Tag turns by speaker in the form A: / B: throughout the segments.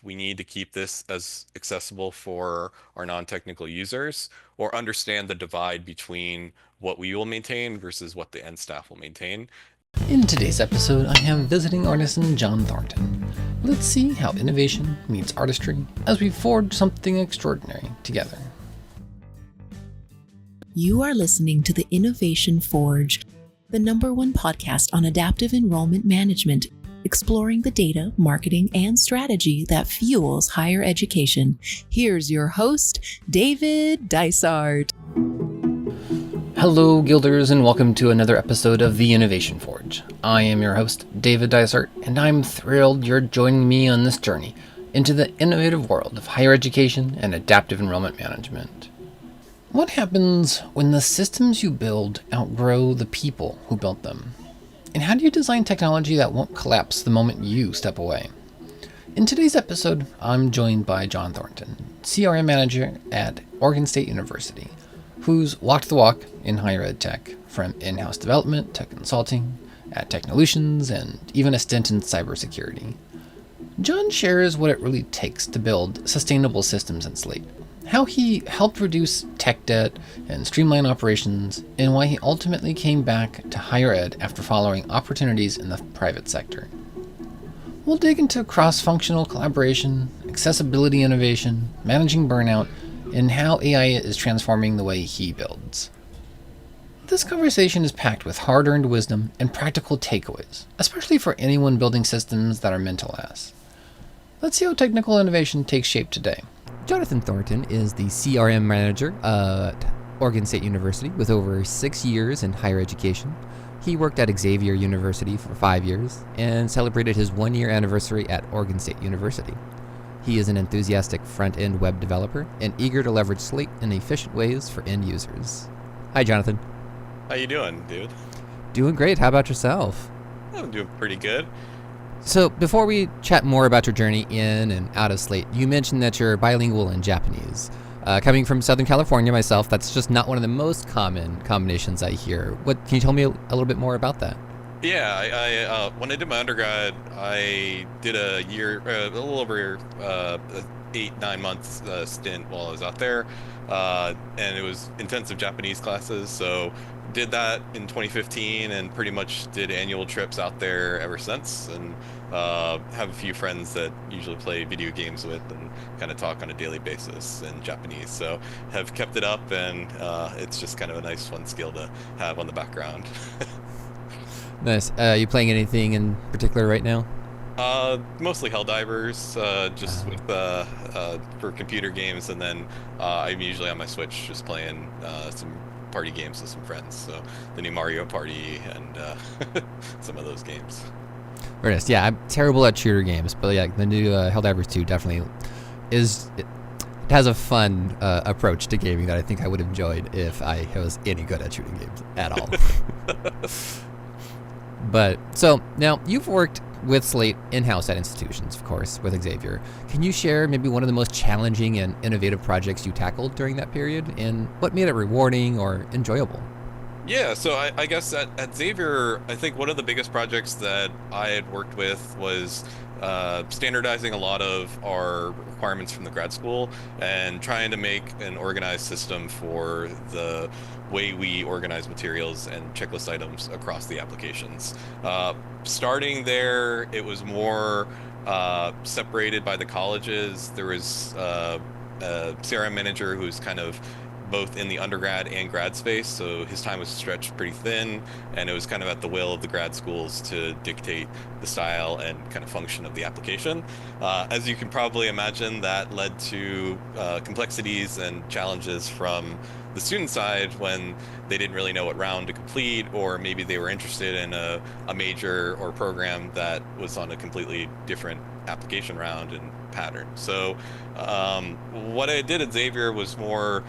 A: we need to keep this as accessible for our non-technical users, or understand the divide between what we will maintain versus what the end staff will maintain.
B: In today's episode, I am visiting artisan Jon Thornton. Let's see how innovation meets artistry as we forge something extraordinary together.
C: You are listening to the Innovation Forge, the #1 podcast on adaptive enrollment management, exploring the data, marketing, and strategy that fuels higher education. Here's your host, David Dysart.
B: Hello, Guilders, and welcome to another episode of The Innovation Forge. I am your host, David Dysart, and I'm thrilled you're joining me on this journey into the innovative world of higher education and adaptive enrollment management. What happens when the systems you build outgrow the people who built them? And how do you design technology that won't collapse the moment you step away? In today's episode, I'm joined by Jon Thornton, CRM Manager at Oregon State University, who's walked the walk in higher ed tech, from in-house development to consulting, at Technolutions, and even a stint in cybersecurity. Jon shares what it really takes to build sustainable systems in Slate, how he helped reduce tech debt and streamline operations, and why he ultimately came back to higher ed after following opportunities in the private sector. We'll dig into cross-functional collaboration, accessibility innovation, managing burnout, and how AI is transforming the way he builds. This conversation is packed with hard-earned wisdom and practical takeaways, especially for anyone building systems that are meant to last. Let's see how technical innovation takes shape today.
D: Jonathan Thornton is the CRM Manager at Oregon State University with over 6 years in higher education. He worked at Xavier University for 5 years and celebrated his 1-year anniversary at Oregon State University. He is an enthusiastic front-end web developer and eager to leverage Slate in efficient ways for end users. Hi, Jonathan.
A: How you doing, dude?
D: Doing great. How about yourself?
A: I'm doing pretty good.
D: So before we chat more about your journey in and out of Slate, you mentioned that you're bilingual in Japanese. Coming from Southern California myself, that's just not one of the most common combinations I hear. Can you tell me a little bit more about that?
A: Yeah, I when I did my undergrad, I did a year, a little over 8-9 months stint while I was out there, and it was intensive Japanese classes. So did that in 2015 and pretty much did annual trips out there ever since, and have a few friends that usually play video games with and kind of talk on a daily basis in Japanese. So have kept it up, and it's just kind of a nice fun skill to have on the background.
D: Nice. You playing anything in particular right now?
A: Mostly Helldivers, just with for computer games, and then I'm usually on my Switch just playing some party games with some friends. So the new Mario Party and some of those games.
D: Very nice. Yeah, I'm terrible at shooter games, but yeah, the new Helldivers 2 definitely is. It has a fun approach to gaming that I think I would have enjoyed if I was any good at shooting games at all. But so now you've worked with Slate in-house at institutions, of course, with Xavier. Can you share maybe one of the most challenging and innovative projects you tackled during that period, and what made it rewarding or enjoyable?
A: Yeah, so I guess at Xavier, I think one of the biggest projects that I had worked with was standardizing a lot of our requirements from the grad school and trying to make an organized system for the way we organize materials and checklist items across the applications. Starting there, it was more separated by the colleges. There was a CRM manager who's kind of both in the undergrad and grad space, so his time was stretched pretty thin, and it was kind of at the will of the grad schools to dictate the style and kind of function of the application. As you can probably imagine, that led to complexities and challenges from the student side when they didn't really know what round to complete, or maybe they were interested in a major or program that was on a completely different application round and pattern. So what I did at Xavier was more,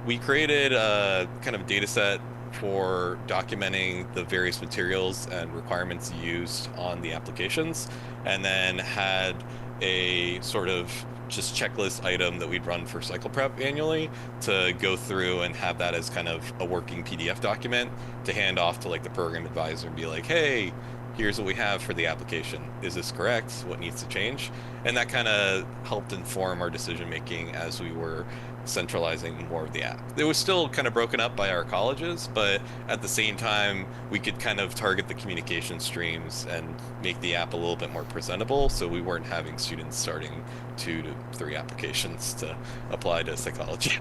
A: we created a kind of data set for documenting the various materials and requirements used on the applications, and then had a sort of just checklist item that we'd run for cycle prep annually to go through and have that as kind of a working PDF document to hand off to like the program advisor and be like, hey, here's what we have for the application. Is this correct? What needs to change? And that kind of helped inform our decision making as we were centralizing more of the app. It was still kind of broken up by our colleges, but at the same time, we could kind of target the communication streams and make the app a little bit more presentable, so we weren't having students starting 2 to 3 applications to apply to psychology.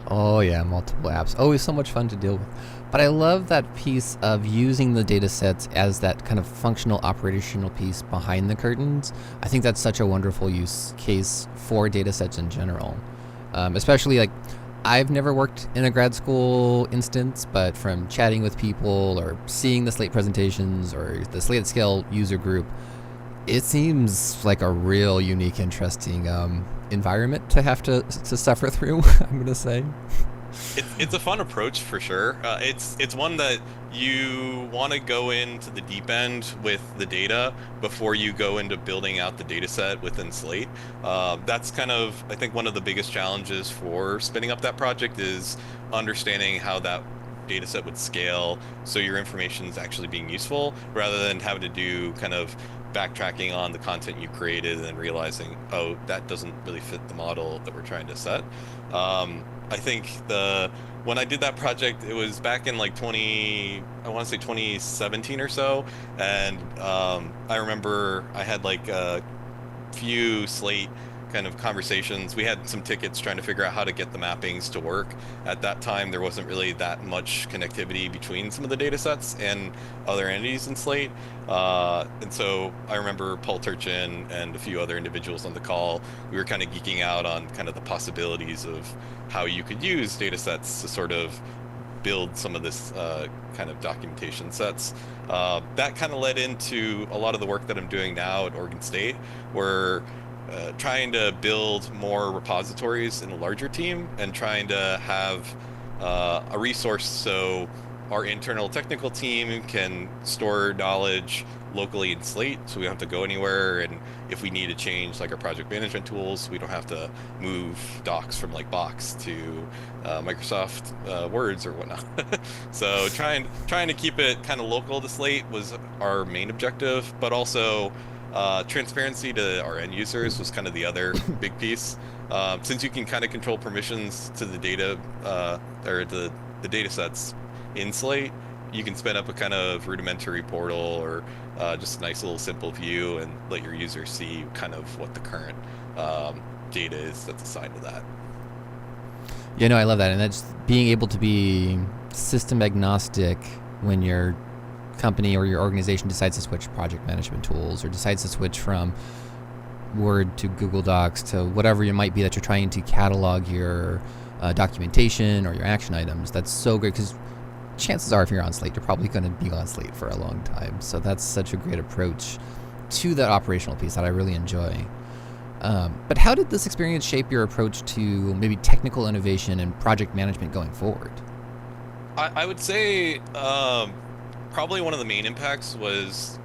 D: Oh yeah, multiple apps. Always so much fun to deal with. But I love that piece of using the data sets as that kind of functional operational piece behind the curtains. I think that's such a wonderful use case for data sets in general. Especially like, I've never worked in a grad school instance, but from chatting with people or seeing the Slate presentations or the Slate at Scale user group, it seems like a real unique, interesting environment to have to suffer through, I'm going to say.
A: It's a fun approach for sure. It's one that you want to go into the deep end with the data before you go into building out the data set within Slate. That's kind of, I think, one of the biggest challenges for spinning up that project is understanding how that data set would scale so your information is actually being useful, rather than having to do kind of backtracking on the content you created and then realizing, oh, that doesn't really fit the model that we're trying to set. I think when I did that project, it was back in like I want to say 2017 or so, and I remember I had like a few Slate kind of conversations. We had some tickets trying to figure out how to get the mappings to work. At that time, there wasn't really that much connectivity between some of the data sets and other entities in Slate. And so I remember Paul Turchin and a few other individuals on the call, we were kind of geeking out on kind of the possibilities of how you could use data sets to sort of build some of this kind of documentation sets. That kind of led into a lot of the work that I'm doing now at Oregon State, where trying to build more repositories in a larger team and trying to have a resource so our internal technical team can store knowledge locally in Slate, so we don't have to go anywhere. And if we need to change like our project management tools, we don't have to move docs from like Box to Microsoft Words or whatnot. So trying to keep it kind of local to Slate was our main objective, but also transparency to our end users was kind of the other big piece. Since you can kind of control permissions to the data or the data sets in Slate, you can spin up a kind of rudimentary portal or just a nice little simple view and let your users see kind of what the current data is that's assigned to that.
D: Yeah, no, I love that. And that's being able to be system agnostic when your company or your organization decides to switch project management tools or decides to switch from Word to Google Docs to whatever it might be that you're trying to catalog your documentation or your action items. That's so great, because chances are if you're on Slate, you're probably going to be on Slate for a long time. So that's such a great approach to that operational piece that I really enjoy. But how did this experience shape your approach to maybe technical innovation and project management going forward?
A: I would say probably one of the main impacts was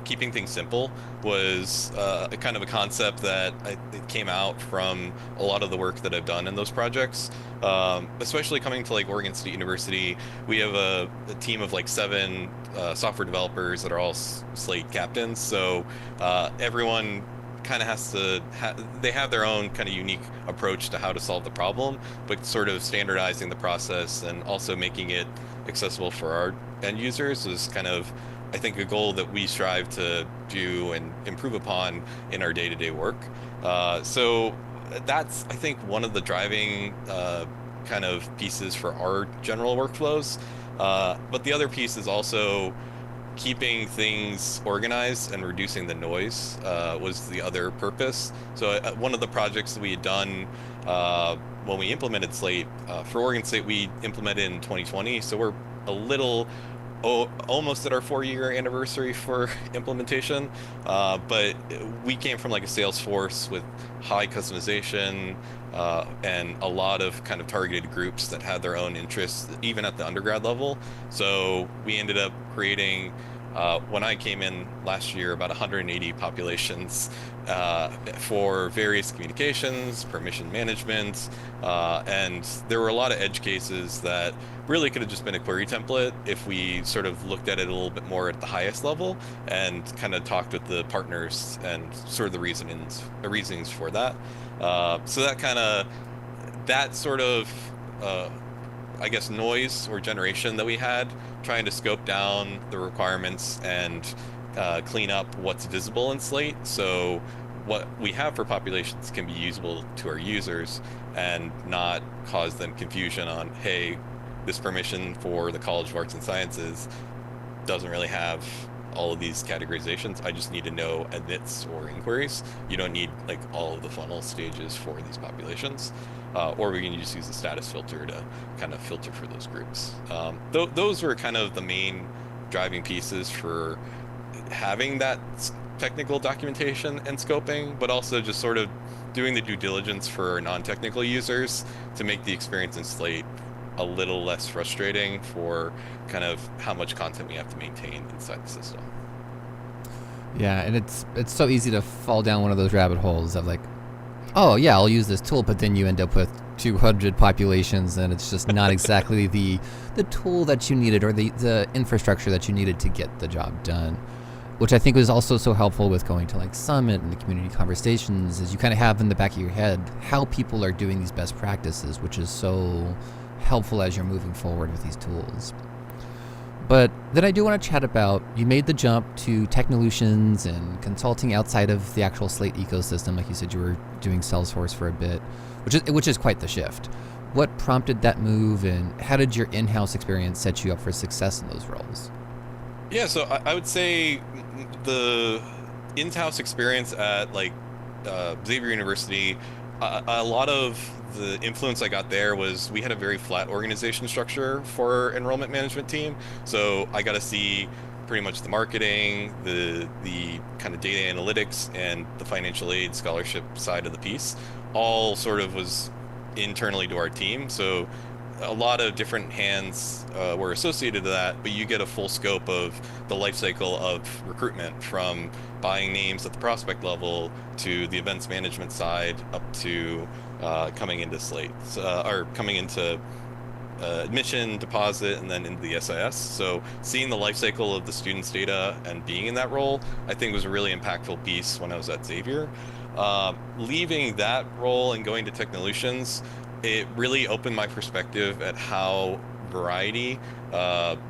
A: keeping things simple. Was a kind of a concept that it came out from a lot of the work that I've done in those projects. Especially coming to like Oregon State University, we have a team of like 7 software developers that are all Slate captains. So everyone kind of has to they have their own kind of unique approach to how to solve the problem, but sort of standardizing the process and also making it accessible for our end users is kind of, I think, a goal that we strive to do and improve upon in our day-to-day work. So that's, I think, one of the driving kind of pieces for our general workflows. But the other piece is also keeping things organized and reducing the noise was the other purpose. So one of the projects that we had done when we implemented Slate for Oregon State, we implemented in 2020. So we're a little almost at our 4-year anniversary for implementation. But we came from like a Salesforce with high customization and a lot of kind of targeted groups that had their own interests, even at the undergrad level. So we ended up creating When I came in last year, about 180 populations for various communications, permission management, and there were a lot of edge cases that really could have just been a query template if we sort of looked at it a little bit more at the highest level and kind of talked with the partners and sort of the reasonings for that. So that sort of I guess noise or generation that we had, trying to scope down the requirements and clean up what's visible in Slate. So what we have for populations can be usable to our users and not cause them confusion on, hey, this permission for the College of Arts and Sciences doesn't really have all of these categorizations. I just need to know admits or inquiries. You don't need like all of the funnel stages for these populations. Or we can just use the status filter to kind of filter for those groups. Those were kind of the main driving pieces for having that technical documentation and scoping, but also just sort of doing the due diligence for non-technical users to make the experience in Slate a little less frustrating for kind of how much content we have to maintain inside the system.
D: Yeah, and it's so easy to fall down one of those rabbit holes of like, oh yeah, I'll use this tool, but then you end up with 200 populations and it's just not exactly the tool that you needed or the infrastructure that you needed to get the job done. Which I think was also so helpful with going to like Summit and the community conversations, is you kind of have in the back of your head how people are doing these best practices, which is so helpful as you're moving forward with these tools. But then I do want to chat about, you made the jump to Technolutions and consulting outside of the actual Slate ecosystem. Like you said, you were doing Salesforce for a bit, which is quite the shift. What prompted that move, and how did your in-house experience set you up for success in those roles?
A: Yeah, so I would say the in-house experience at like Xavier University, a lot of the influence I got there was we had a very flat organization structure for our enrollment management team. So I got to see pretty much the marketing, the kind of data analytics, and the financial aid scholarship side of the piece all sort of was internally to our team. So a lot of different hands were associated to that, but you get a full scope of the life cycle of recruitment, from buying names at the prospect level to the events management side up to coming into Slate, or coming into admission, deposit, and then into the SIS. So seeing the life cycle of the student's data and being in that role, I think was a really impactful piece when I was at Xavier. Leaving that role and going to Technolutions, it really opened my perspective at how variety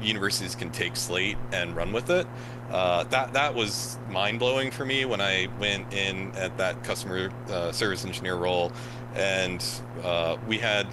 A: universities can take Slate and run with it. That was mind-blowing for me when I went in at that customer service engineer role, and we had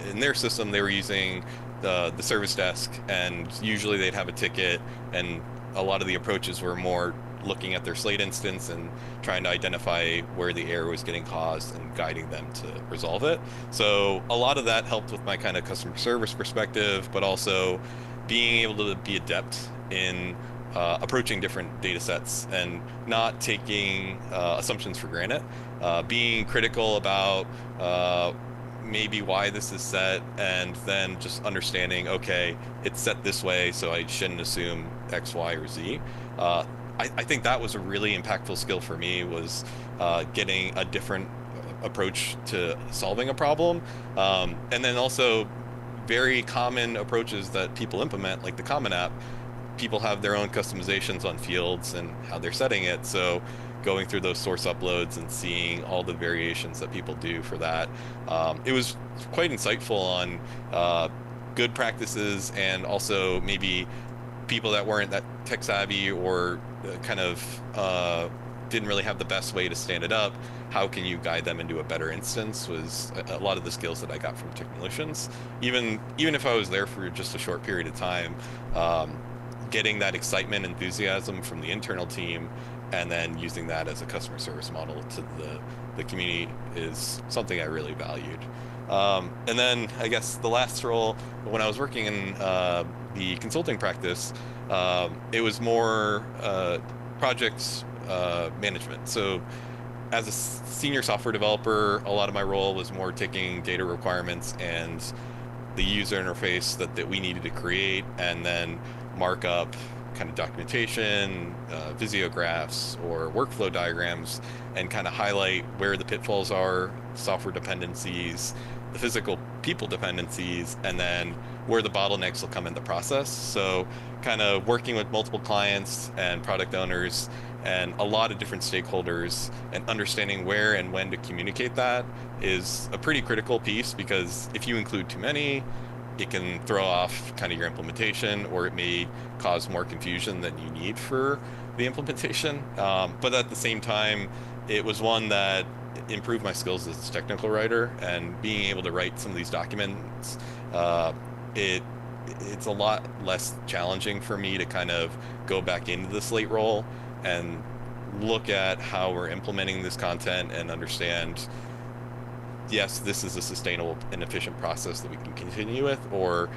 A: in their system they were using the service desk, and usually they'd have a ticket, and a lot of the approaches were more looking at their Slate instance and trying to identify where the error was getting caused and guiding them to resolve it. So a lot of that helped with my kind of customer service perspective, but also being able to be adept in approaching different data sets and not taking assumptions for granted, being critical about maybe why this is set, and then just understanding, okay, it's set this way, so I shouldn't assume X, Y, or Z. I think that was a really impactful skill for me, was getting a different approach to solving a problem. And then also very common approaches that people implement, like the Common App, people have their own customizations on fields and how they're setting it. So going through those source uploads and seeing all the variations that people do for that, it was quite insightful on good practices, and also maybe people that weren't that tech savvy or kind of didn't really have the best way to stand it up. How can you guide them into a better instance was a lot of the skills that I got from Technolutions. Even if I was there for just a short period of time, getting that excitement, enthusiasm from the internal team, and then using that as a customer service model to the community is something I really valued. And then I guess the last role, when I was working in the consulting practice, it was more project management. So as a senior software developer, a lot of my role was more taking data requirements and the user interface that we needed to create, and then mark up kind of documentation, visiographs, or workflow diagrams, and kind of highlight where the pitfalls are, software dependencies, the physical people dependencies, and then where the bottlenecks will come in the process. So kind of working with multiple clients and product owners and a lot of different stakeholders, and understanding where and when to communicate that is a pretty critical piece, because if you include too many, it can throw off kind of your implementation, or it may cause more confusion than you need for the implementation. But at the same time, it was one that improved my skills as a technical writer, and being able to write some of these documents, it's a lot less challenging for me to kind of go back into the Slate role and look at how we're implementing this content and understand, yes, this is a sustainable and efficient process that we can continue with, or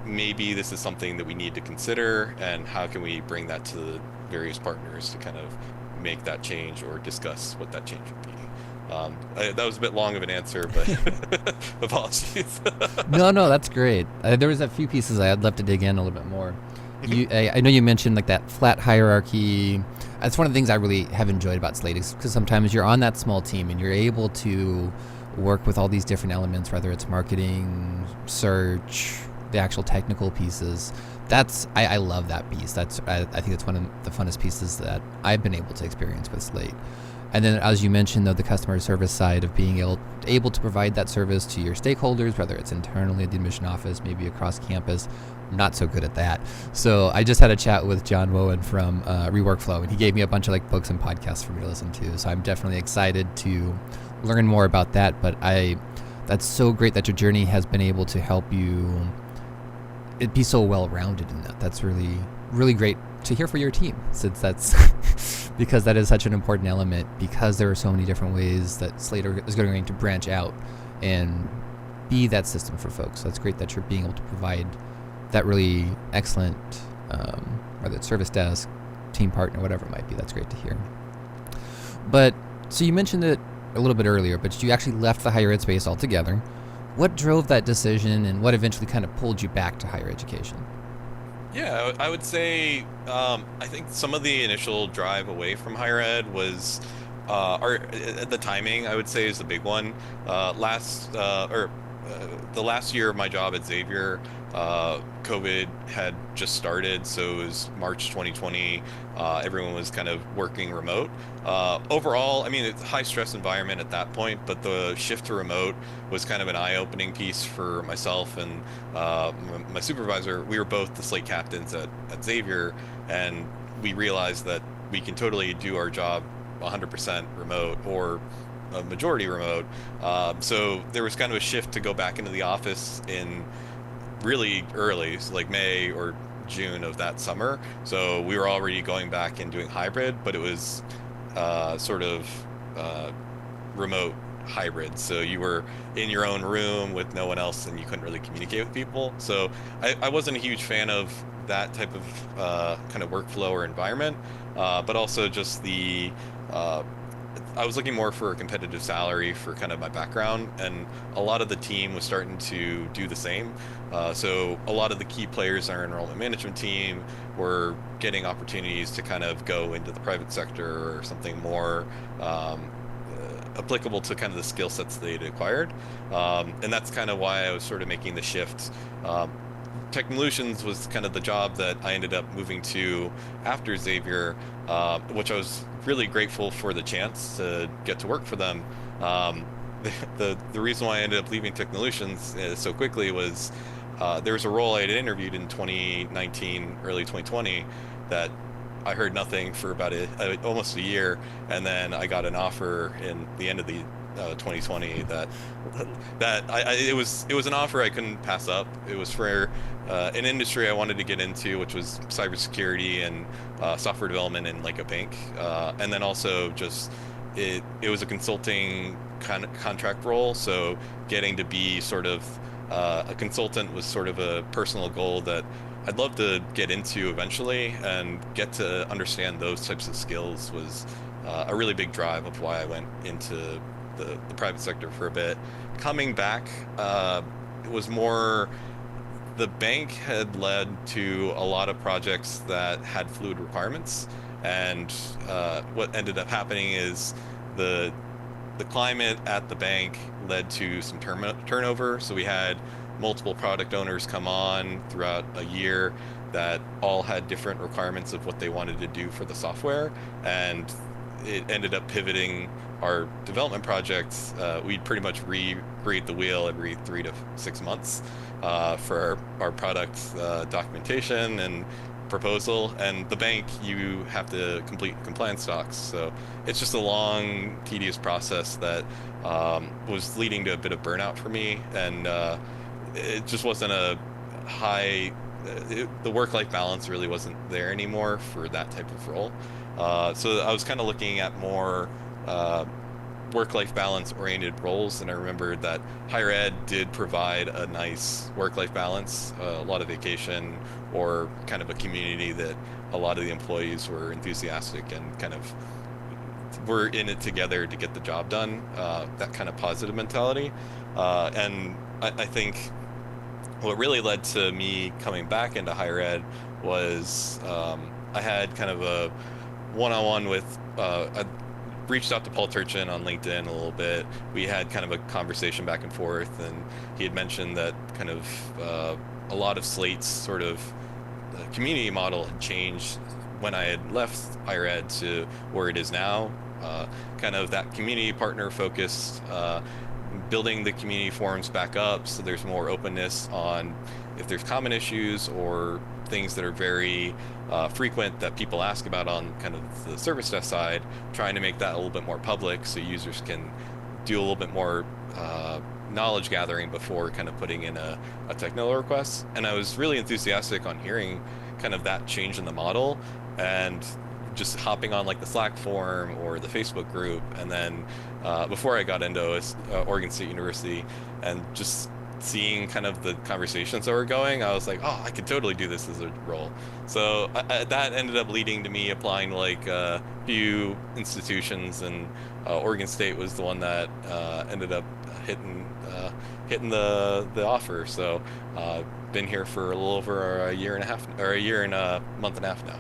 A: maybe this is something that we need to consider, and how can we bring that to the various partners to kind of make that change or discuss what that change would be. That was a bit long of an answer, but apologies.
D: No, that's great. There was a few pieces I'd love to dig in a little bit more. I know you mentioned like that flat hierarchy. That's one of the things I really have enjoyed about Slate, is because sometimes you're on that small team and you're able to work with all these different elements, whether it's marketing, search, the actual technical pieces. I love that piece. I think it's one of the funnest pieces that I've been able to experience with Slate. And then, as you mentioned, though, the customer service side of being able to provide that service to your stakeholders, whether it's internally at the admission office, maybe across campus. I'm not so good at that. So I just had a chat with John Wowen from Reworkflow, and he gave me a bunch of like books and podcasts for me to listen to. So I'm definitely excited to learn more about that. But that's so great that your journey has been able to help you be so well-rounded in that. That's really, really great to hear for your team, since that's because that is such an important element, because there are so many different ways that Slate is going to branch out and be that system for folks. So it's great that you're being able to provide that really excellent, whether it's service desk, team partner, whatever it might be. That's great to hear. But so you mentioned it a little bit earlier, but you actually left the higher ed space altogether. What drove that decision, and what eventually kind of pulled you back to higher education?
A: Yeah, I would say I think some of the initial drive away from higher ed was, the timing, I would say, is the big one. The last year of my job at Xavier, COVID had just started, so it was March 2020. Everyone was kind of working remote. Overall, I mean, it's a high stress environment at that point, but the shift to remote was kind of an eye-opening piece for myself and my supervisor. We were both the Slate captains at Xavier, and we realized that we can totally do our job 100% remote, or a majority remote. So there was kind of a shift to go back into the office in really early, so like May or June of that summer. So we were already going back and doing hybrid, but it was sort of remote hybrid. So you were in your own room with no one else, and you couldn't really communicate with people. So I wasn't a huge fan of that type of kind of workflow or environment, but also just I was looking more for a competitive salary for kind of my background, and a lot of the team was starting to do the same. So a lot of the key players in our enrollment management team were getting opportunities to kind of go into the private sector or something more applicable to kind of the skill sets they'd acquired. And that's kind of why I was sort of making the shift. Technolutions was kind of the job that I ended up moving to after Xavier, which I was really grateful for the chance to get to work for them. The reason why I ended up leaving Technolutions so quickly was there was a role I had interviewed in 2019, early 2020, that I heard nothing for about almost a year, and then I got an offer in the end of the 2020 it was an offer I couldn't pass up. It was for an industry I wanted to get into, which was cybersecurity and software development in like a bank, and then also just it was a consulting kind of contract role, so getting to be sort of a consultant was sort of a personal goal that I'd love to get into eventually, and get to understand those types of skills was a really big drive of why I went into the private sector for a bit. Coming back, it was more the bank had led to a lot of projects that had fluid requirements, and what ended up happening is the climate at the bank led to some turnover. So we had multiple product owners come on throughout a year that all had different requirements of what they wanted to do for the software, and it ended up pivoting our development projects. We'd pretty much recreate the wheel every 3 to 6 months for our product documentation and proposal. And the bank, you have to complete compliance docs, so it's just a long, tedious process that was leading to a bit of burnout for me, and it just wasn't a high the work-life balance really wasn't there anymore for that type of role. So I was kind of looking at more work-life balance oriented roles, and I remembered that higher ed did provide a nice work-life balance, a lot of vacation, or kind of a community that a lot of the employees were enthusiastic and kind of were in it together to get the job done, that kind of positive mentality. And I think what really led to me coming back into higher ed was I had kind of a one-on-one with I reached out to Paul Turchin on LinkedIn a little bit. We had kind of a conversation back and forth, and he had mentioned that kind of a lot of Slate's sort of community model had changed when I had left higher ed to where it is now. Kind of that community partner focused, building the community forums back up so there's more openness on if there's common issues or things that are very frequent that people ask about on kind of the service desk side, trying to make that a little bit more public so users can do a little bit more knowledge gathering before kind of putting in a technical request. And I was really enthusiastic on hearing kind of that change in the model, and just hopping on like the Slack forum or the Facebook group, and then before I got into Oregon State University, and just seeing kind of the conversations that were going, I was like, oh, I could totally do this as a role. So that ended up leading to me applying to like a few institutions, and Oregon State was the one that ended up hitting the offer. So been here for a little over a year and a half, or a year and a month and a half now.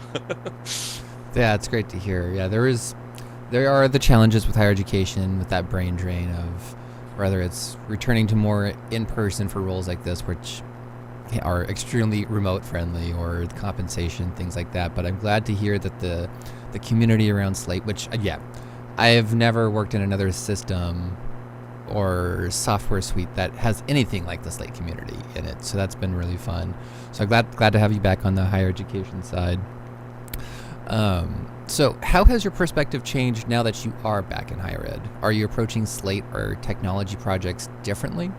D: Yeah, it's great to hear. Yeah, there are the challenges with higher education, with that brain drain of whether it's returning to more in person for roles like this, which are extremely remote friendly, or the compensation, things like that. But I'm glad to hear that the community around Slate, which I have never worked in another system or software suite that has anything like the Slate community in it. So that's been really fun. So I'm glad to have you back on the higher education side. So how has your perspective changed now that you are back in higher ed? Are you approaching Slate or technology projects differently?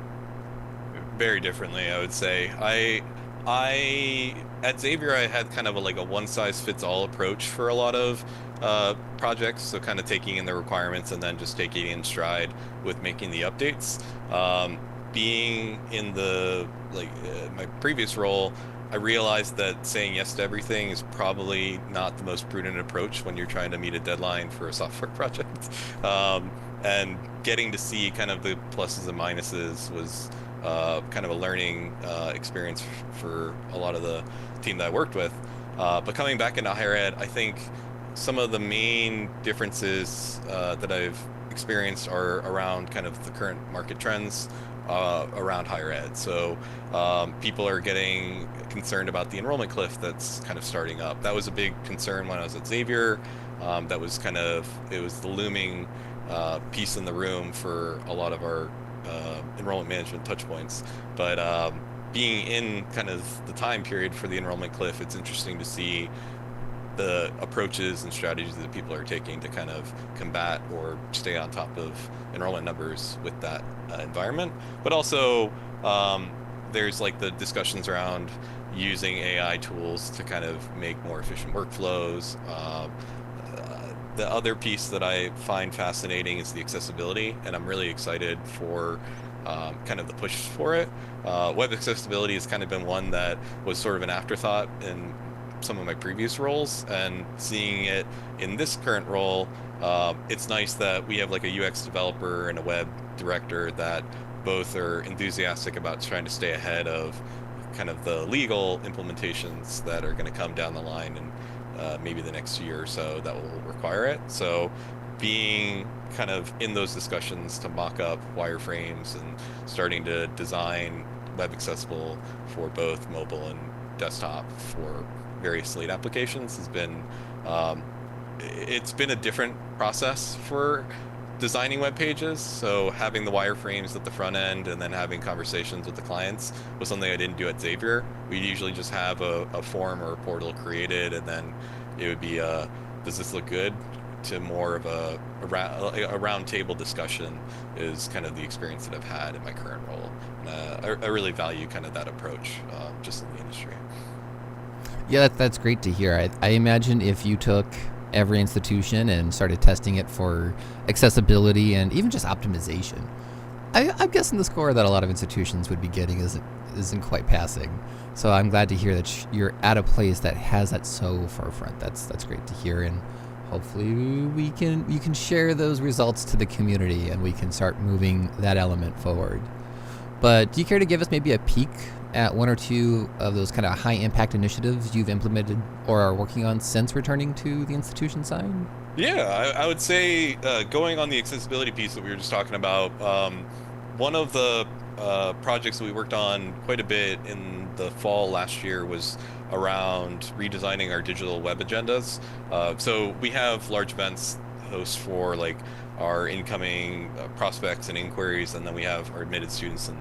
A: Very differently, I would say. I at Xavier, I had kind of a one-size-fits-all approach for a lot of projects, so kind of taking in the requirements and then just taking it in stride with making the updates. Being in my previous role, I realized that saying yes to everything is probably not the most prudent approach when you're trying to meet a deadline for a software project. And getting to see kind of the pluses and minuses was kind of a learning experience for a lot of the team that I worked with. But coming back into higher ed, I think some of the main differences that I've experienced are around kind of the current market trends around higher ed. So people are getting concerned about the enrollment cliff that's kind of starting up. That was a big concern when I was at Xavier. That was it was the looming piece in the room for a lot of our enrollment management touch points. But being in kind of the time period for the enrollment cliff, it's interesting to see the approaches and strategies that people are taking to kind of combat or stay on top of enrollment numbers with that environment. But also there's like the discussions around using AI tools to kind of make more efficient workflows. The other piece that I find fascinating is the accessibility, and I'm really excited for kind of the push for it. Web accessibility has kind of been one that was sort of an afterthought in some of my previous roles, and seeing it in this current role, it's nice that we have like a UX developer and a web director that both are enthusiastic about trying to stay ahead of kind of the legal implementations that are going to come down the line and maybe the next year or so that will require it. So being kind of in those discussions to mock up wireframes and starting to design web accessible for both mobile and desktop for various Slate applications has been it's been a different process for designing web pages. So having the wireframes at the front end and then having conversations with the clients was something I didn't do at Xavier. We'd usually just have a form or a portal created, and then it would be does this look good, to more of a round table discussion is kind of the experience that I've had in my current role. And, I really value kind of that approach just in the industry.
D: Yeah, that's great to hear. I imagine if you took every institution and started testing it for accessibility and even just optimization, I'm guessing the score that a lot of institutions would be getting isn't quite passing. So I'm glad to hear that you're at a place that has that so forefront. That's great to hear, and hopefully you can share those results to the community and we can start moving that element forward. But do you care to give us maybe a peek at one or two of those kind of high impact initiatives you've implemented or are working on since returning to the institution side?
A: Yeah, I would say going on the accessibility piece that we were just talking about, one of the projects that we worked on quite a bit in the fall last year was around redesigning our digital web agendas. So we have large events host for like our incoming prospects and inquiries, and then we have our admitted students in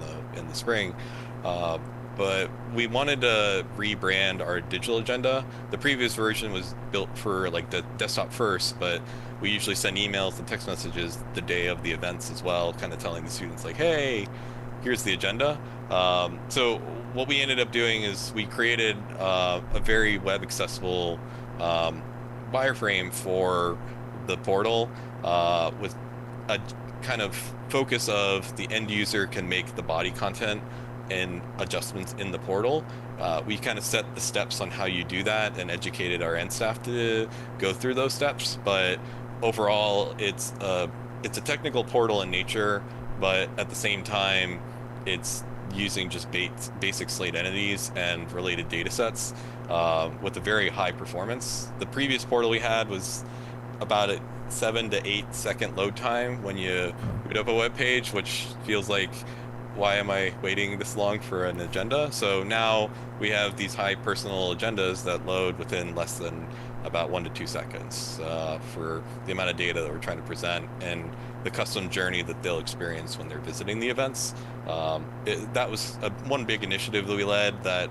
A: the spring. But we wanted to rebrand our digital agenda. The previous version was built for like the desktop first, but we usually send emails and text messages the day of the events as well, kind of telling the students like, hey, here's the agenda. So what we ended up doing is we created a very web accessible wireframe for the portal with a kind of focus of the end user can make the body content and adjustments in the portal. We kind of set the steps on how you do that and educated our end staff to go through those steps. But overall, it's a technical portal in nature, but at the same time, it's using just basic Slate entities and related data sets with a very high performance. The previous portal we had was about a 7 to 8 second load time when you boot up a web page, which feels like, why am I waiting this long for an agenda? So now we have these high personal agendas that load within less than about 1 to 2 seconds for the amount of data that we're trying to present and the custom journey that they'll experience when they're visiting the events. That was one big initiative that we led, that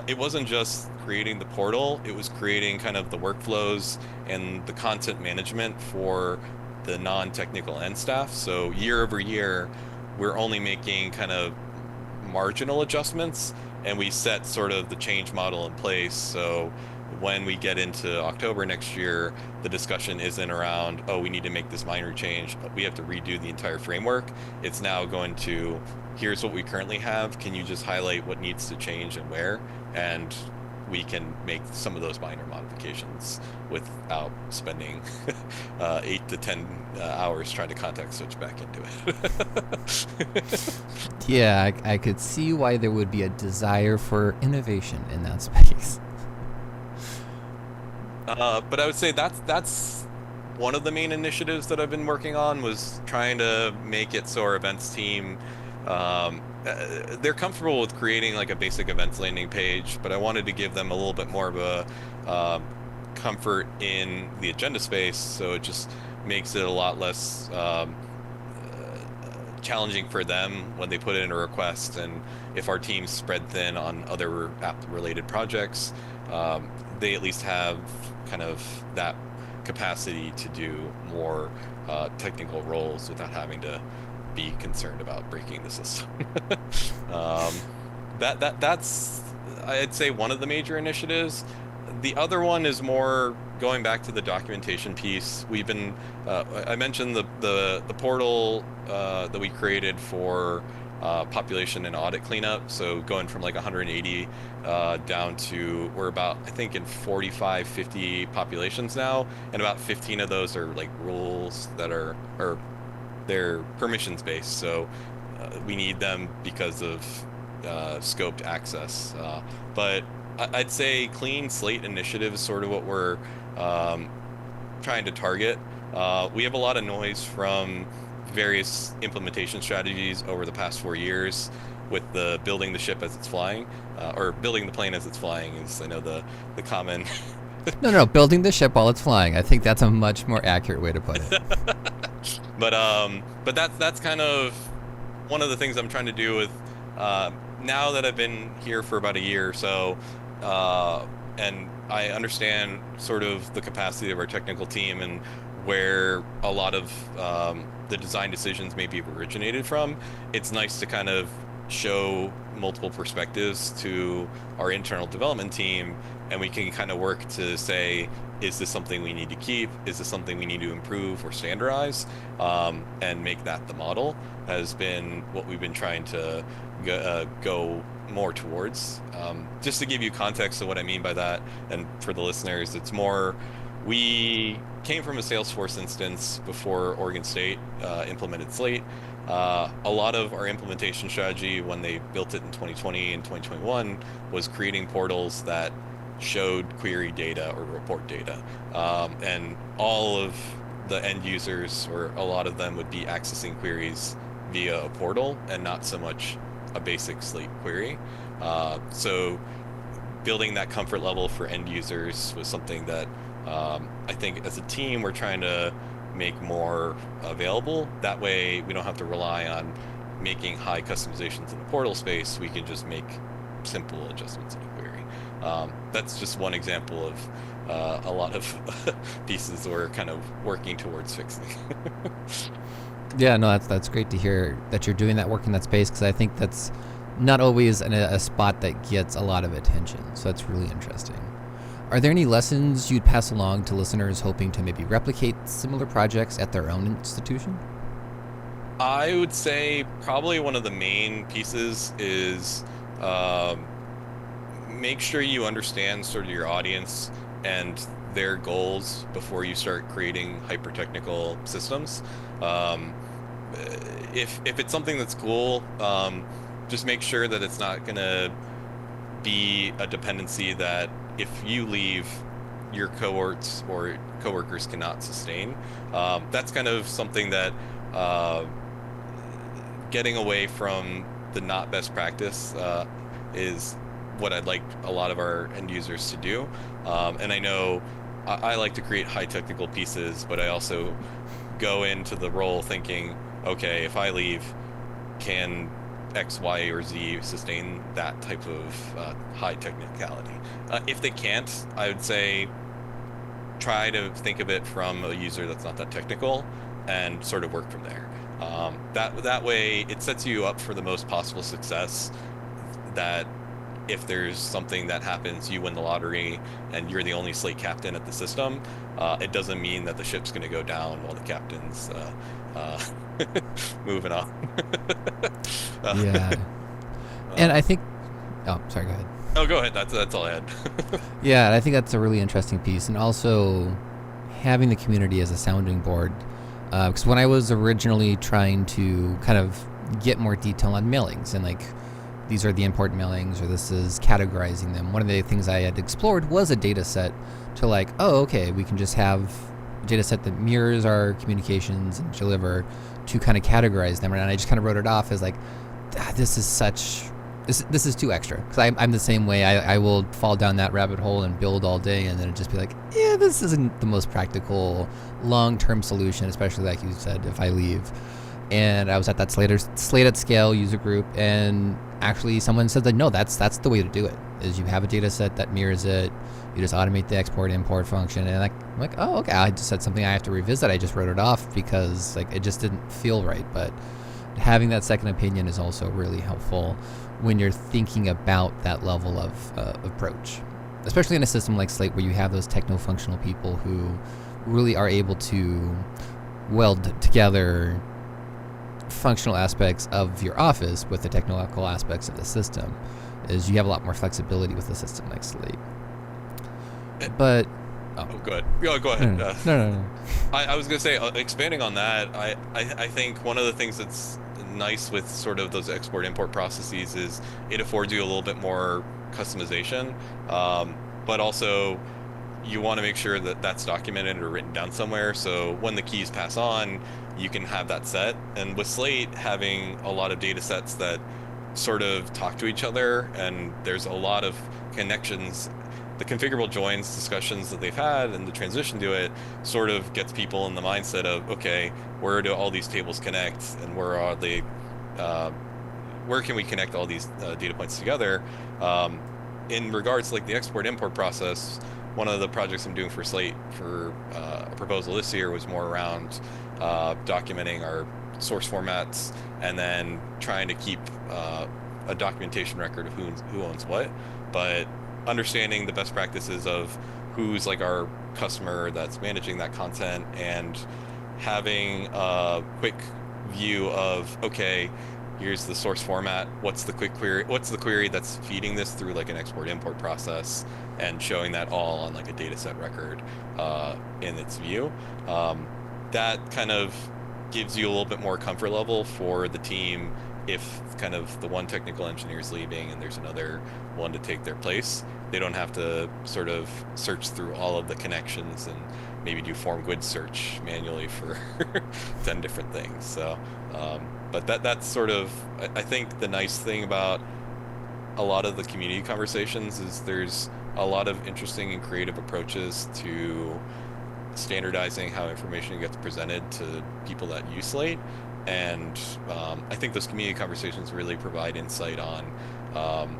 A: it wasn't just creating the portal, it was creating kind of the workflows and the content management for the non-technical end staff. So year over year, we're only making kind of marginal adjustments, and we set sort of the change model in place. So when we get into October next year, the discussion isn't around, oh, we need to make this minor change, but we have to redo the entire framework. It's now going to, here's what we currently have. Can you just highlight what needs to change and where? And we can make some of those minor modifications without spending 8 to 10 hours trying to context switch back into it.
D: Yeah, I could see why there would be a desire for innovation in that space.
A: But I would say that's one of the main initiatives that I've been working on, was trying to make it so our events team, they're comfortable with creating like a basic events landing page, but I wanted to give them a little bit more of a comfort in the agenda space, so it just makes it a lot less challenging for them when they put in a request. And if our team's spread thin on other app-related projects, they at least have kind of that capacity to do more technical roles without having to be concerned about breaking the system. That's I'd say one of the major initiatives. The other one is more going back to the documentation piece. We've been I mentioned the portal that we created for population and audit cleanup. So going from like 180 down to, we're about, I think, in 45, 50 populations now, and about 15 of those are like rules that are, or they're permissions based. So we need them because of scoped access. But I'd say clean slate initiative is sort of what we're um, trying to target. We have a lot of noise from various implementation strategies over the past 4 years with the building the ship as it's flying, or building the plane as it's flying is, I know, the common.
D: No, building the ship while it's flying. I think that's a much more accurate way to put it.
A: But that's kind of one of the things I'm trying to do with now that I've been here for about a year or so, and I understand sort of the capacity of our technical team and where a lot of the design decisions maybe have originated from. It's nice to kind of show multiple perspectives to our internal development team, and we can kind of work to say, is this something we need to keep? Is this something we need to improve or standardize? And make that the model has been what we've been trying to go more towards. Just to give you context of what I mean by that, and for the listeners, it's more, we came from a Salesforce instance before Oregon State implemented Slate. A lot of our implementation strategy when they built it in 2020 and 2021 was creating portals that showed query data or report data. And all of the end users, or a lot of them, would be accessing queries via a portal and not so much a basic Slate query. So building that comfort level for end users was something that I think as a team we're trying to make more available. That way we don't have to rely on making high customizations in the portal space. We can just make simple adjustments in a query. That's just one example of a lot of pieces we're kind of working towards fixing.
D: Yeah, no, that's great to hear that you're doing that work in that space, because I think that's not always a spot that gets a lot of attention. So that's really interesting. Are there any lessons you'd pass along to listeners hoping to maybe replicate similar projects at their own institution?
A: I would say probably one of the main pieces is make sure you understand sort of your audience and their goals before you start creating hyper-technical systems. If it's something that's cool, just make sure that it's not going to be a dependency that if you leave, your cohorts or coworkers cannot sustain. That's kind of something that getting away from the not best practice is what I'd like a lot of our end users to do. And I know I like to create high technical pieces, but I also go into the role thinking, okay, if I leave, can X, Y, or Z sustain that type of high technicality? If they can't, I would say try to think of it from a user that's not that technical and sort of work from there. That way it sets you up for the most possible success, that if there's something that happens, you win the lottery and you're the only Slate captain at the system, it doesn't mean that the ship's going to go down while the captain's moving on.
D: Yeah. And I think, oh, sorry, go ahead.
A: Oh, go ahead. That's all I had.
D: Yeah, and I think that's a really interesting piece. And also having the community as a sounding board. Because when I was originally trying to kind of get more detail on mailings and like, these are the important mailings, or this is categorizing them, one of the things I had explored was a data set to like, oh, okay, we can just have a data set that mirrors our communications and deliver to kind of categorize them. And I just kind of wrote it off as like, this is too extra. Because I'm the same way. I will fall down that rabbit hole and build all day, and then it'd just be like, yeah, this isn't the most practical long-term solution, especially like you said, if I leave. And I was at that Slate at Scale user group, and actually someone said that, no, that's the way to do it, is you have a data set that mirrors it, you just automate the export import function. And I'm like, oh, okay, I just said something I have to revisit. I just wrote it off because like it just didn't feel right. But having that second opinion is also really helpful when you're thinking about that level of approach, especially in a system like Slate where you have those techno-functional people who really are able to weld together functional aspects of your office with the technical aspects of the system. Is you have a lot more flexibility with a system like Slate. But
A: Oh, good. Go
D: No,
A: ahead.
D: no, no, no, no.
A: I was gonna say, expanding on that, I think one of the things that's nice with sort of those export import processes is it affords you a little bit more customization, but also you want to make sure that that's documented or written down somewhere. So when the keys pass on, you can have that set. And with Slate having a lot of data sets that sort of talk to each other, and there's a lot of connections, the configurable joins discussions that they've had and the transition to it sort of gets people in the mindset of, okay, where do all these tables connect, and where are they, where can we connect all these data points together? In regards to like the export import process, one of the projects I'm doing for Slate for a proposal this year was more around documenting our source formats and then trying to keep a documentation record of who owns what, but understanding the best practices of who's like our customer that's managing that content, and having a quick view of, okay, here's the source format, what's the query that's feeding this through like an export import process, and showing that all on like a data set record in its view. That kind of gives you a little bit more comfort level for the team if kind of the one technical engineer is leaving and there's another one to take their place. They don't have to sort of search through all of the connections and maybe do form GUID search manually for 10 different things. So but that's sort of, I think the nice thing about a lot of the community conversations is there's a lot of interesting and creative approaches to standardizing how information gets presented to people that use Slate. And I think those community conversations really provide insight on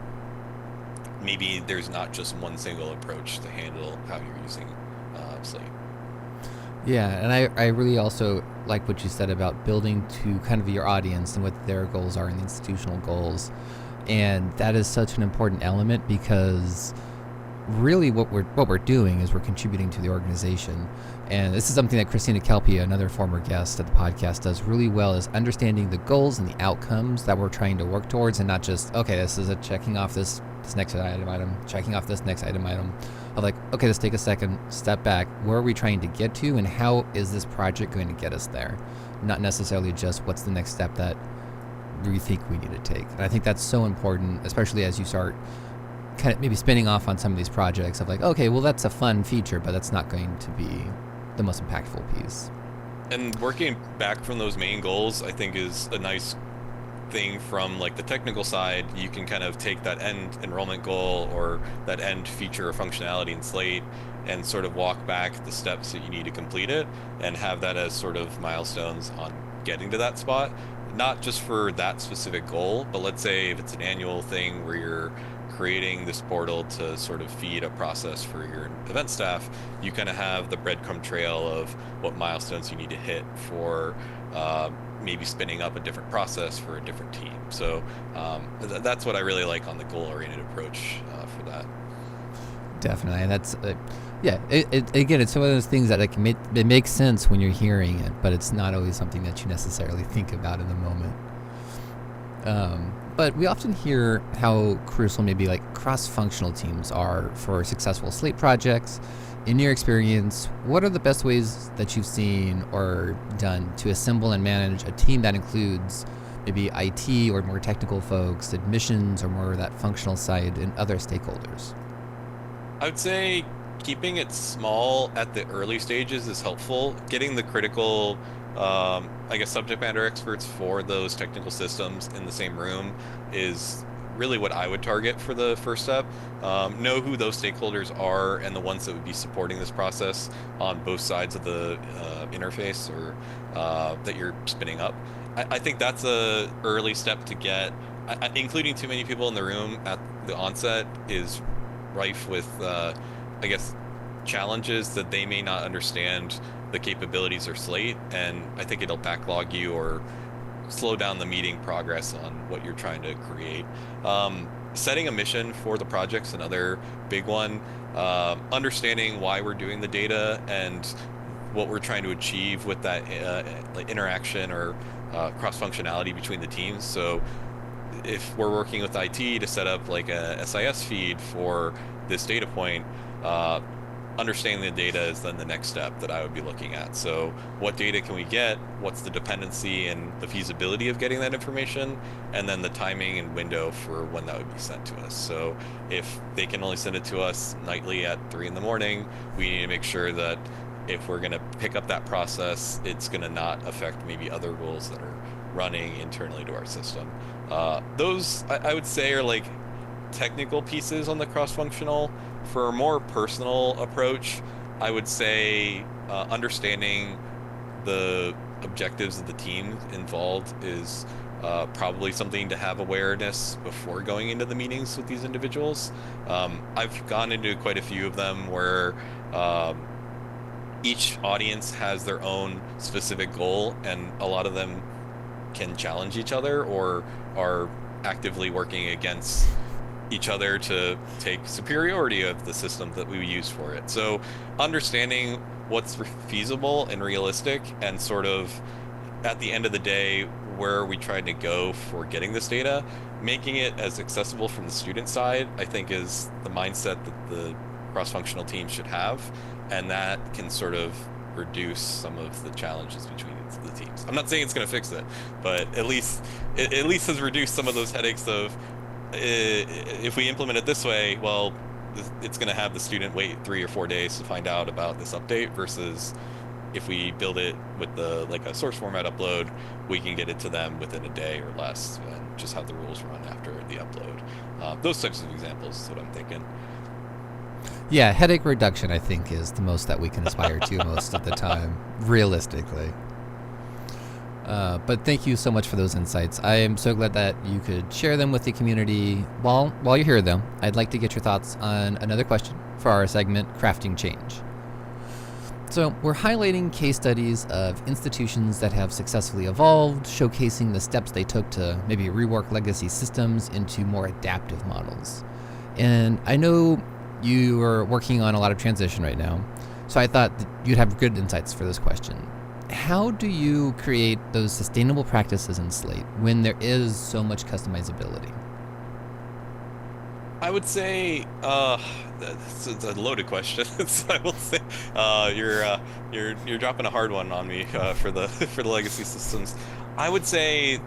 A: maybe there's not just one single approach to handle how you're using Slate.
D: Yeah, and I really also like what you said about building to kind of your audience and what their goals are and the institutional goals. And that is such an important element, because really what we're doing is we're contributing to the organization. And this is something that Christina Kelpie, another former guest at the podcast, does really well, is understanding the goals and the outcomes that we're trying to work towards, and not just, okay, this is a checking off this next item, checking off this next item. Of like, okay, let's take a second, step back. Where are we trying to get to, and how is this project going to get us there? Not necessarily just what's the next step that we think we need to take. And I think that's so important, especially as you start kind of maybe spinning off on some of these projects of like, okay, well, that's a fun feature, but that's not going to be the most impactful piece.
A: And working back from those main goals, I think, is a nice thing from like the technical side. You can kind of take that end enrollment goal or that end feature or functionality in Slate and sort of walk back the steps that you need to complete it, and have that as sort of milestones on getting to that spot. Not just for that specific goal, but let's say if it's an annual thing where you're creating this portal to sort of feed a process for your event staff, you kind of have the breadcrumb trail of what milestones you need to hit for maybe spinning up a different process for a different team. So that's what I really like on the goal-oriented approach for that.
D: Definitely, and that's again, it's some of those things that like it makes sense when you're hearing it, but it's not always something that you necessarily think about in the moment. But we often hear how crucial maybe like cross-functional teams are for successful Slate projects. In your experience, what are the best ways that you've seen or done to assemble and manage a team that includes maybe IT or more technical folks, admissions or more of that functional side, and other stakeholders?
A: I would say keeping it small at the early stages is helpful. Getting the critical subject matter experts for those technical systems in the same room is really what I would target for the first step. Know who those stakeholders are and the ones that would be supporting this process on both sides of the interface or that you're spinning up. I think that's a early step to get. Including too many people in the room at the onset is rife with, challenges that they may not understand the capabilities of Slate, and I think it'll backlog you or slow down the meeting progress on what you're trying to create. Setting a mission for the project's another big one. Understanding why we're doing the data and what we're trying to achieve with that interaction or cross-functionality between the teams. So if we're working with IT to set up like a SIS feed for this data point, understanding the data is then the next step that I would be looking at. So what data can we get? What's the dependency and the feasibility of getting that information? And then the timing and window for when that would be sent to us. So if they can only send it to us nightly at 3 in the morning, we need to make sure that if we're going to pick up that process, it's going to not affect maybe other rules that are running internally to our system. Those I would say are like technical pieces on the cross-functional. For a more personal approach, I would say understanding the objectives of the team involved is probably something to have awareness before going into the meetings with these individuals. I've gone into quite a few of them where each audience has their own specific goal, and a lot of them can challenge each other or are actively working against each other to take superiority of the system that we use for it. So understanding what's feasible and realistic, and sort of at the end of the day, where are we trying to go for getting this data, making it as accessible from the student side, I think is the mindset that the cross-functional team should have, and that can sort of reduce some of the challenges between the teams. I'm not saying it's going to fix it, but at least has reduced some of those headaches of if we implement it this way, well, it's going to have the student wait 3 or 4 days to find out about this update, versus if we build it with like a source format upload, we can get it to them within a day or less, and just have the rules run after the upload. Those types of examples is what I'm thinking.
D: Yeah, headache reduction, I think, is the most that we can aspire to most of the time, realistically. But thank you so much for those insights. I am so glad that you could share them with the community. While you hear them, I'd like to get your thoughts on another question for our segment, Crafting Change. So we're highlighting case studies of institutions that have successfully evolved, showcasing the steps they took to maybe rework legacy systems into more adaptive models. And I know you are working on a lot of transition right now, so I thought that you'd have good insights for this question. How do you create those sustainable practices in Slate when there is so much customizability?
A: I would say it's a loaded question. So I will say you're dropping a hard one on me for the legacy systems. I would say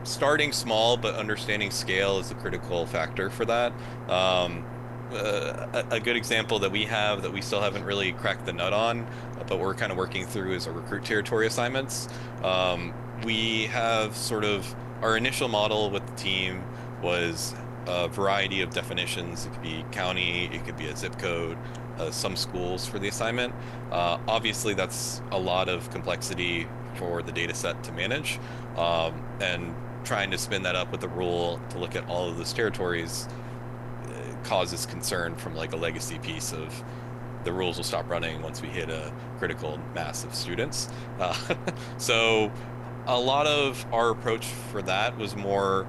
A: starting small but understanding scale is a critical factor for that. A good example that we have that we still haven't really cracked the nut on, but we're kind of working through, is our recruit territory assignments. We have sort of our initial model with the team was a variety of definitions. It could be county, it could be a zip code, some schools for the assignment. Obviously, that's a lot of complexity for the data set to manage, and trying to spin that up with a rule to look at all of those territories causes concern from like a legacy piece of the rules will stop running once we hit a critical mass of students. So a lot of our approach for that was more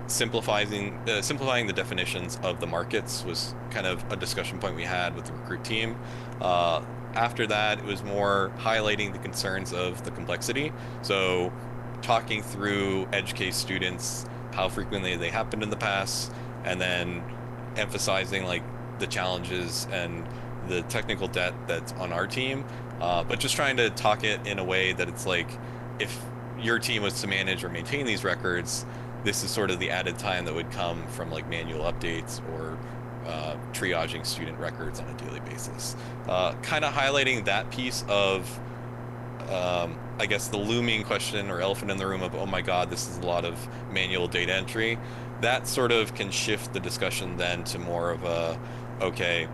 A: simplifying the definitions of the markets, was kind of a discussion point we had with the recruit team. After that, it was more highlighting the concerns of the complexity. So talking through edge case students, how frequently they happened in the past, and then emphasizing like the challenges and the technical debt that's on our team, but just trying to talk it in a way that it's like, if your team was to manage or maintain these records, this is sort of the added time that would come from like manual updates or triaging student records on a daily basis. Kind of highlighting that piece of I guess the looming question or elephant in the room of, oh my God, this is a lot of manual data entry. That sort of can shift the discussion then to more of a, okay,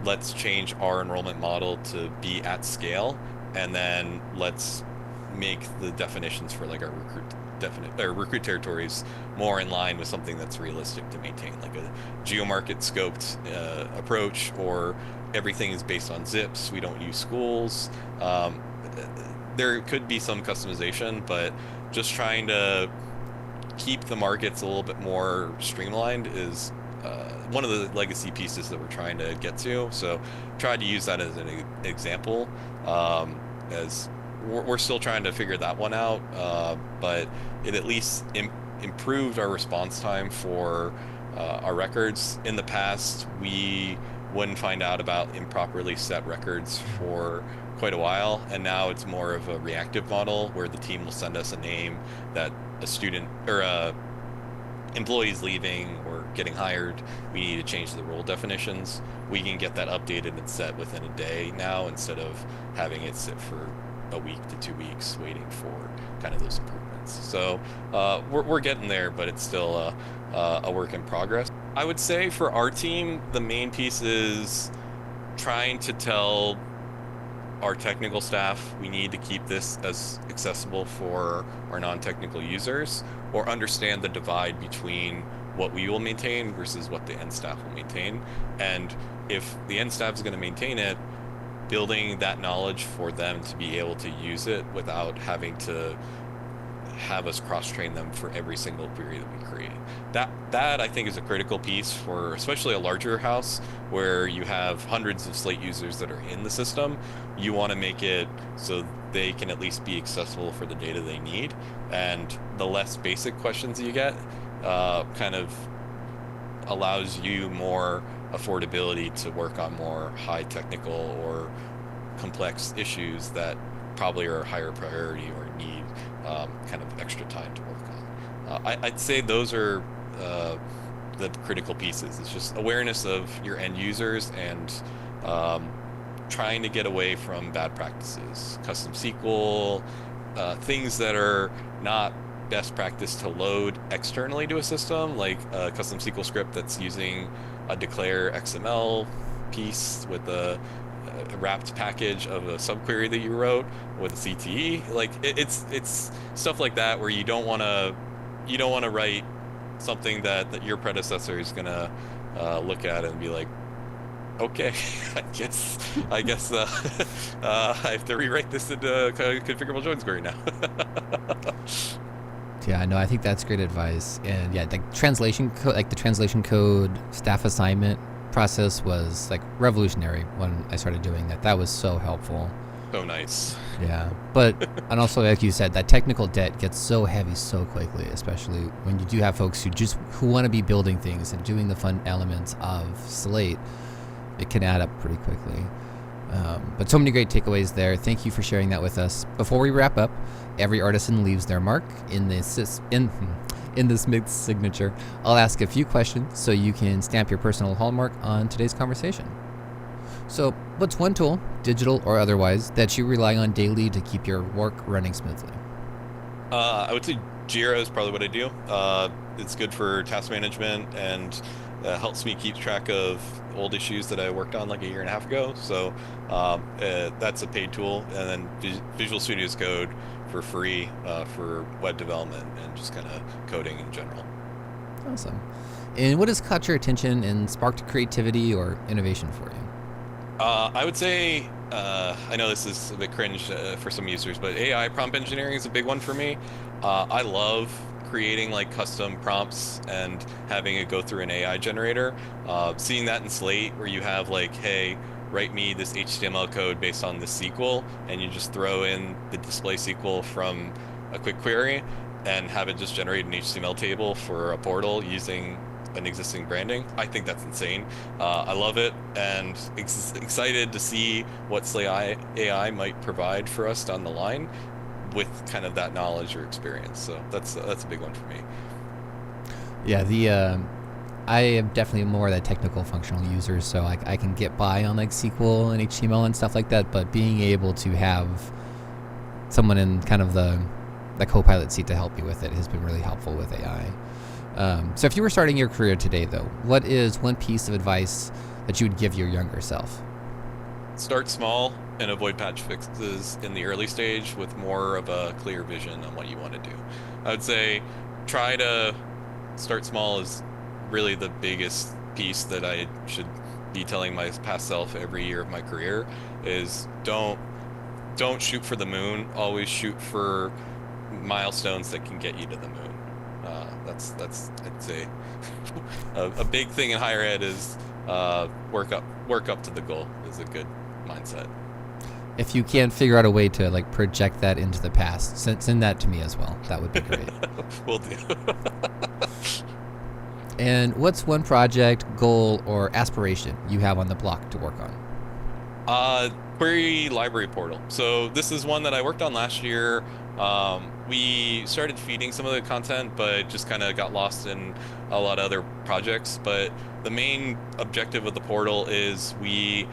A: let's change our enrollment model to be at scale, and then let's make the definitions for like our recruit territories more in line with something that's realistic to maintain, like a geomarket scoped approach, or everything is based on zips. We don't use schools. There could be some customization, but just trying to keep the markets a little bit more streamlined is one of the legacy pieces that we're trying to get to. So tried to use that as an example, as we're still trying to figure that one out, but it at least improved our response time for our records. In the past, we wouldn't find out about improperly set records for quite a while. And now it's more of a reactive model where the team will send us a name that a student or a employees leaving or getting hired, we need to change the role definitions. We can get that updated and set within a day now instead of having it sit for a week to 2 weeks waiting for kind of those improvements. So we're getting there, but it's still a work in progress. I would say for our team, the main piece is trying to tell our technical staff we need to keep this as accessible for our non-technical users, or understand the divide between what we will maintain versus what the end staff will maintain. And if the end staff is going to maintain it, building that knowledge for them to be able to use it without having to have us cross-train them for every single query that we create. That I think is a critical piece for especially a larger house where you have hundreds of Slate users that are in the system. You want to make it so they can at least be accessible for the data they need, and the less basic questions you get kind of allows you more affordability to work on more high technical or complex issues that probably are higher priority or need kind of extra time to work on. I'd say those are the critical pieces. It's just awareness of your end users and trying to get away from bad practices, custom SQL, things that are not best practice to load externally to a system, like a custom SQL script that's using a declare XML piece with a wrapped package of a subquery that you wrote with a CTE. Like it's stuff like that where you don't want to write something that your predecessor is gonna look at and be like, okay, I guess I have to rewrite this into configurable joins query now.
D: Yeah, no, I think that's great advice. And yeah, the translation code staff assignment process was like revolutionary when I started doing that. That was so helpful.
A: So nice.
D: Yeah, but and also like you said, that technical debt gets so heavy so quickly, especially when you do have folks who want to be building things and doing the fun elements of Slate. It can add up pretty quickly. But so many great takeaways there. Thank you for sharing that with us. Before we wrap up, every artisan leaves their mark in this mixed signature. I'll ask a few questions so you can stamp your personal hallmark on today's conversation. So, what's one tool, digital or otherwise, that you rely on daily to keep your work running smoothly?
A: I would say Jira is probably what I do. It's good for task management and helps me keep track of old issues that I worked on like a year and a half ago. So that's a paid tool. And then Visual Studio Code for free for web development and just kind of coding in general.
D: Awesome. And what has caught your attention and sparked creativity or innovation for you?
A: I would say, I know this is a bit cringe for some users, but AI prompt engineering is a big one for me. I love creating like custom prompts and having it go through an AI generator. Seeing that in Slate where you have like, hey, write me this HTML code based on this SQL, and you just throw in the display SQL from a quick query and have it just generate an HTML table for a portal using an existing branding. I think that's insane. I love it, and excited to see what Slate AI might provide for us down the line with kind of that knowledge or experience. So that's a big one for me.
D: Yeah, I am definitely more of that technical functional user, so I can get by on like SQL and HTML and stuff like that, but being able to have someone in kind of the co-pilot seat to help you with it has been really helpful with AI. So if you were starting your career today, though, what is one piece of advice that you would give your younger self?
A: Start small and avoid patch fixes in the early stage with more of a clear vision on what you want to do. I would say try to start small is really the biggest piece that I should be telling my past self every year of my career is don't shoot for the moon. Always shoot for milestones that can get you to the moon. That's I'd say a big thing in higher ed is work up to the goal is a good mindset.
D: If you can figure out a way to like project that into the past, send that to me as well. That would be great.
A: Will do.
D: And what's one project, goal, or aspiration you have on the block to work on?
A: Query library portal. So this is one that I worked on last year. We started feeding some of the content, but just kind of got lost in a lot of other projects. But the main objective of the portal is we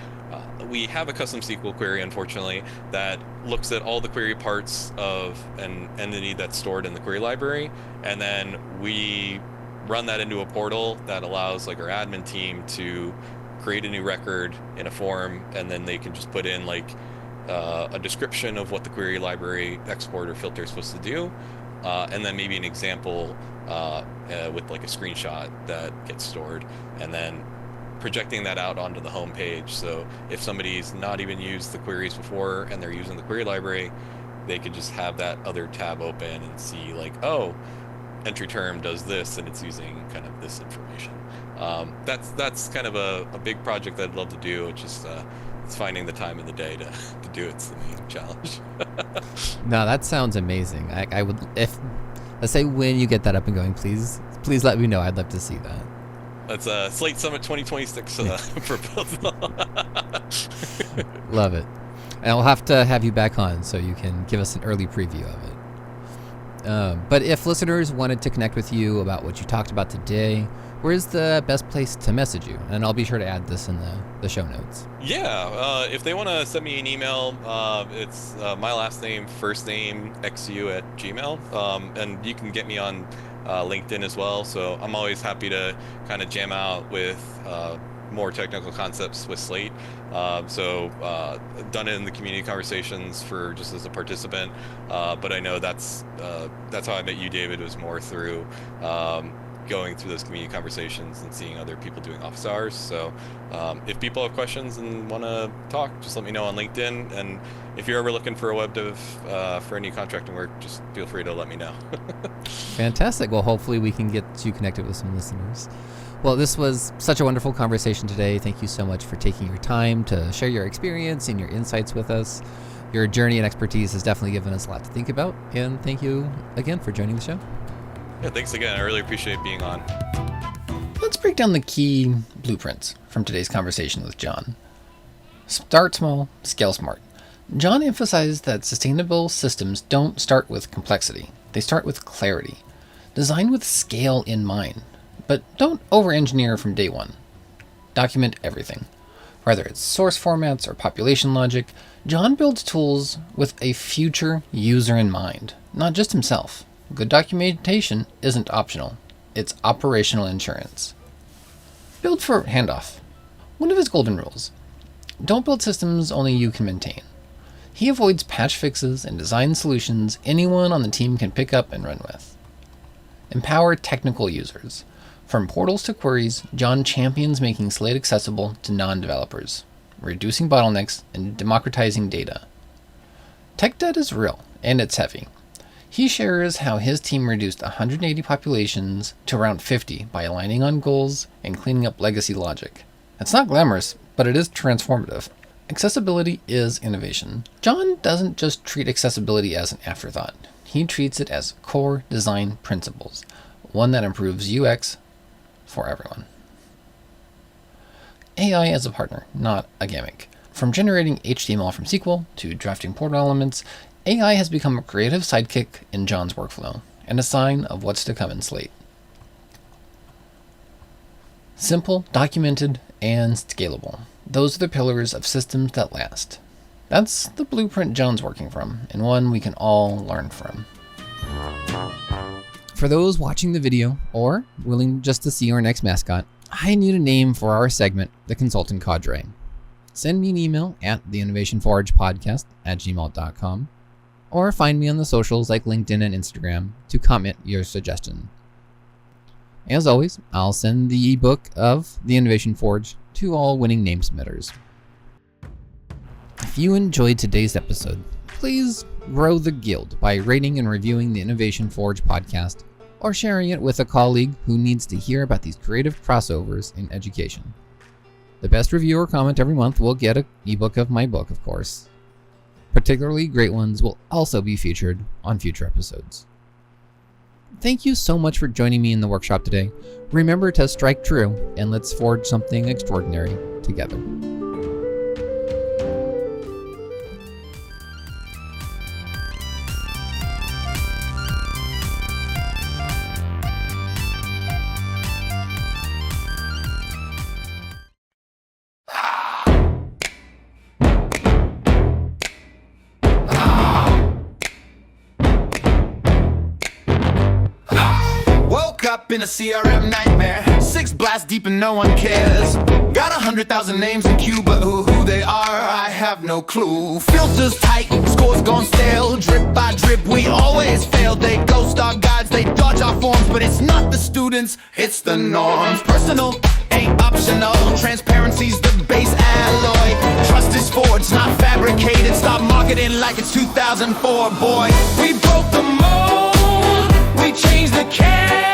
A: have a custom SQL query, unfortunately, that looks at all the query parts of an entity that's stored in the query library, and then we run that into a portal that allows like our admin team to create a new record in a form, and then they can just put in like a description of what the query library export or filter is supposed to do, and then maybe an example with like a screenshot that gets stored, and then projecting that out onto the home page. So if somebody's not even used the queries before and they're using the query library, they could just have that other tab open and see like, oh, entry term does this and it's using kind of this information. That's kind of a big project that I'd love to do. It's just it's finding the time in the day to do it's the main challenge.
D: No, that sounds amazing. I would, if let's say when you get that up and going, please let me know. I'd love to see that.
A: That's Slate Summit 2026 proposal.
D: Love it. And I'll have to have you back on so you can give us an early preview of it. But if listeners wanted to connect with you about what you talked about today, where's the best place to message you? And I'll be sure to add this in the show notes.
A: Yeah, if they want to send me an email, it's my last name, first name, xu@gmail. And you can get me on LinkedIn as well. So I'm always happy to kind of jam out with more technical concepts with Slate. So done it in the community conversations for just as a participant. But I know that's how I met you, David, was more through going through those community conversations and seeing other people doing office hours. So if people have questions and want to talk, just let me know on LinkedIn. And if you're ever looking for a web dev for any contracting work, just feel free to let me know.
D: Fantastic. Well, hopefully we can get you connected with some listeners. Well, this was such a wonderful conversation today. Thank you so much for taking your time to share your experience and your insights with us. Your journey and expertise has definitely given us a lot to think about. And thank you again for joining the show.
A: Yeah, thanks again. I really appreciate being on.
B: Let's break down the key blueprints from today's conversation with Jon. Start small, scale smart. Jon emphasized that sustainable systems don't start with complexity. They start with clarity. Design with scale in mind, but don't over-engineer from day one. Document everything. Whether it's source formats or population logic, Jon builds tools with a future user in mind, not just himself. Good documentation isn't optional. It's operational insurance. Build for handoff. One of his golden rules. Don't build systems only you can maintain. He avoids patch fixes and design solutions anyone on the team can pick up and run with. Empower technical users. From portals to queries, Jon champions making Slate accessible to non-developers, reducing bottlenecks and democratizing data. Tech debt is real, and it's heavy. He shares how his team reduced 180 populations to around 50 by aligning on goals and cleaning up legacy logic. It's not glamorous, but it is transformative. Accessibility is innovation. Jon doesn't just treat accessibility as an afterthought. He treats it as core design principles, one that improves UX for everyone. AI as a partner, not a gimmick. From generating HTML from SQL to drafting portal elements, AI has become a creative sidekick in Jon's workflow, and a sign of what's to come in Slate. Simple, documented, and scalable. Those are the pillars of systems that last. That's the blueprint Jon's working from, and one we can all learn from.
D: For those watching the video, or willing just to see our next mascot, I need a name for our segment, The Consultant Cadre. Send me an email at theinnovationforagepodcast@gmail.com, or find me on the socials like LinkedIn and Instagram to comment your suggestion. As always, I'll send the ebook of The Innovation Forge to all winning name submitters. If you enjoyed today's episode, please grow the guild by rating and reviewing the Innovation Forge podcast, or sharing it with a colleague who needs to hear about these creative crossovers in education. The best review or comment every month will get an ebook of my book, of course. Particularly great ones will also be featured on future episodes. Thank you so much for joining me in the workshop today. Remember to strike true, and let's forge something extraordinary together.
E: Up in a CRM nightmare, 6 blasts deep and no one cares. Got 100,000 names in queue, but who they are, I have no clue. Filters tight, scores gone stale, drip by drip, we always fail. They ghost our guides, they dodge our forms, but it's not the students, it's the norms. Personal ain't optional, transparency's the base alloy. Trust is forged, not fabricated, stop marketing like it's 2004, boy. We broke the mold, we changed the cast.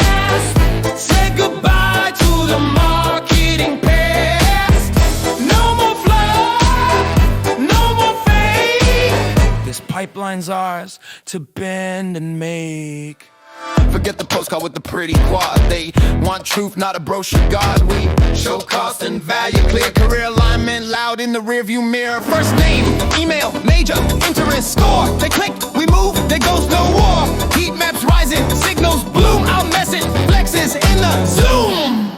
E: Say goodbye to the marketing past. No more fluff, no more fake. This pipeline's ours to bend and make. Forget the postcard with the pretty quad. They want truth, not a brochure god. We show cost and value, clear career alignment, loud in the rearview mirror. First name, email, major, interest, score. They click, we move, there goes no war. Heat maps rising, signals bloom. Our message flexes in the Zoom.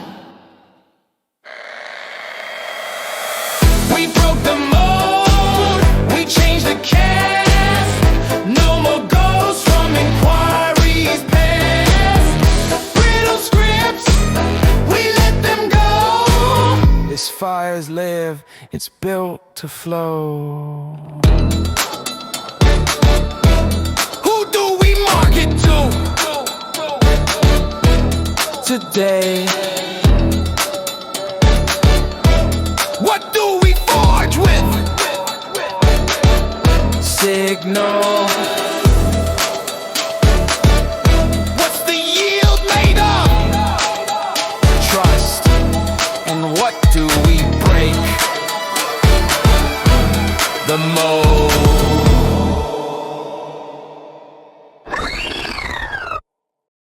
E: We broke the mold, we changed the cast. No more ghosts from inquiries past. Brittle scripts, we let them go. This fire's live, it's built to flow. Who do we market to today? What do we forge with? Signal.